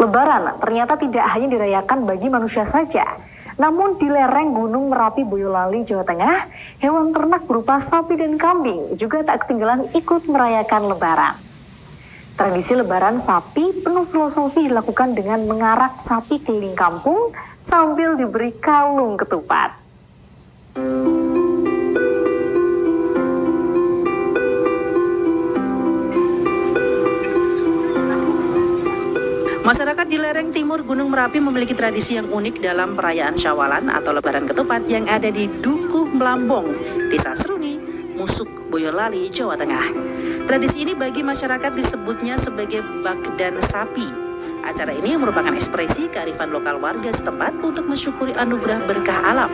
Lebaran ternyata tidak hanya dirayakan bagi manusia saja, namun di lereng Gunung Merapi Boyolali, Jawa Tengah, hewan ternak berupa sapi dan kambing juga tak ketinggalan ikut merayakan Lebaran. Tradisi Lebaran sapi penuh filosofi dilakukan dengan mengarak sapi keliling kampung sambil diberi kalung ketupat. Masyarakat di lereng timur Gunung Merapi memiliki tradisi yang unik dalam perayaan Syawalan atau Lebaran Ketupat yang ada di Dukuh Melambong, Desa Seruni, Musuk, Boyolali, Jawa Tengah. Tradisi ini bagi masyarakat disebutnya sebagai Bagdan Sapi. Acara ini merupakan ekspresi kearifan lokal warga setempat untuk mensyukuri anugerah berkah alam.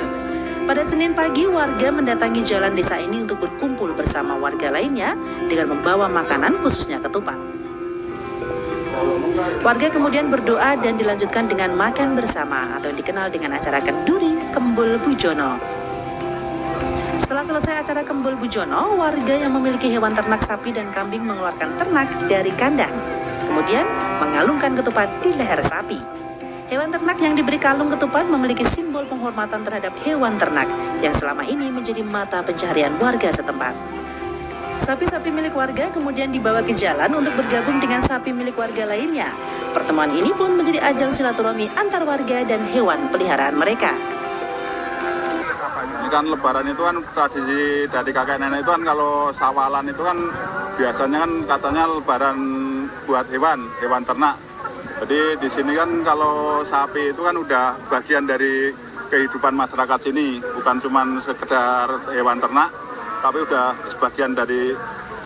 Pada Senin pagi, warga mendatangi jalan desa ini untuk berkumpul bersama warga lainnya dengan membawa makanan khususnya ketupat. Warga kemudian berdoa dan dilanjutkan dengan makan bersama atau dikenal dengan acara kenduri Kembul Bujono. Setelah selesai acara Kembul Bujono, warga yang memiliki hewan ternak sapi dan kambing mengeluarkan ternak dari kandang, kemudian mengalungkan ketupat di leher sapi. Hewan ternak yang diberi kalung ketupat memiliki simbol penghormatan terhadap hewan ternak yang selama ini menjadi mata pencaharian warga setempat. Sapi-sapi milik warga kemudian dibawa ke jalan untuk bergabung dengan sapi milik warga lainnya. Pertemuan ini pun menjadi ajang silaturahmi antar warga dan hewan peliharaan mereka. Ini kan Lebaran itu kan tradisi dari kakek nenek itu kan, kalau Syawalan itu kan biasanya kan katanya Lebaran buat hewan ternak. Jadi di sini kan kalau sapi itu kan udah bagian dari kehidupan masyarakat sini, bukan cuma sekedar hewan ternak, tapi udah sebagian dari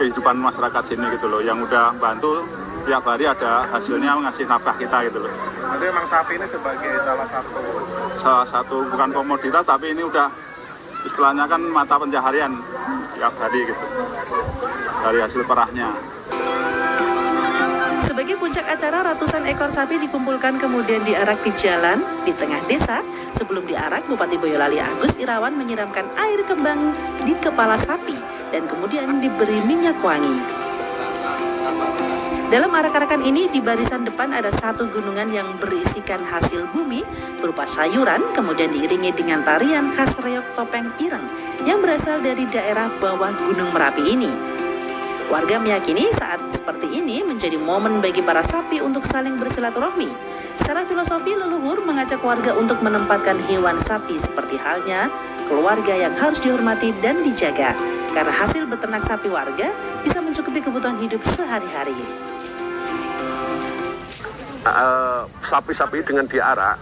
kehidupan masyarakat sini gitu loh, yang udah bantu tiap hari ada hasilnya ngasih nafkah kita gitu loh. Jadi memang sapi ini sebagai salah satu bukan komoditas, tapi ini udah istilahnya kan mata pencaharian tiap hari gitu dari hasil perahnya. Sebagai puncak acara, ratusan ekor sapi dikumpulkan kemudian diarak di jalan di tengah desa. Sebelum diarak, Bupati Boyolali Agus Irawan menyiramkan air kembang di kepala sapi dan kemudian diberi minyak wangi. Dalam arak-arakan ini, di barisan depan ada satu gunungan yang berisikan hasil bumi berupa sayuran, kemudian diiringi dengan tarian khas reok topeng ireng yang berasal dari daerah bawah Gunung Merapi ini. Warga meyakini saat seperti ini menjadi momen bagi para sapi untuk saling bersilaturahmi. Secara filosofi, leluhur mengajak warga untuk menempatkan hewan sapi seperti halnya keluarga yang harus dihormati dan dijaga, karena hasil beternak sapi warga bisa mencukupi kebutuhan hidup sehari-hari. Sapi-sapi dengan diarak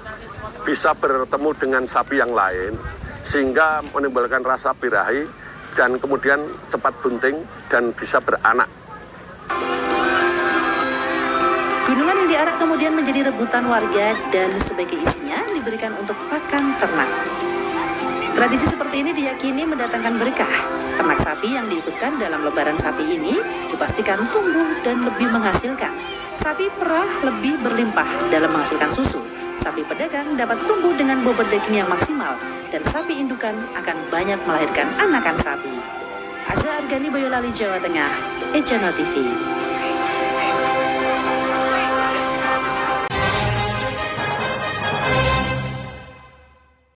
bisa bertemu dengan sapi yang lain sehingga menimbulkan rasa birahi dan kemudian cepat bunting dan bisa beranak. Gunungan yang diarak kemudian menjadi rebutan warga dan sebagai isinya diberikan untuk pakan ternak. Tradisi seperti ini diyakini mendatangkan berkah. Ternak sapi yang diikutkan dalam Lebaran sapi ini dipastikan tumbuh dan lebih menghasilkan. Sapi perah lebih berlimpah dalam menghasilkan susu. Sapi pedagang dapat tumbuh dengan bobot daging yang maksimal, dan sapi indukan akan banyak melahirkan anakan sapi. Aza Argani, Boyolali, Jawa Tengah, Ejana TV.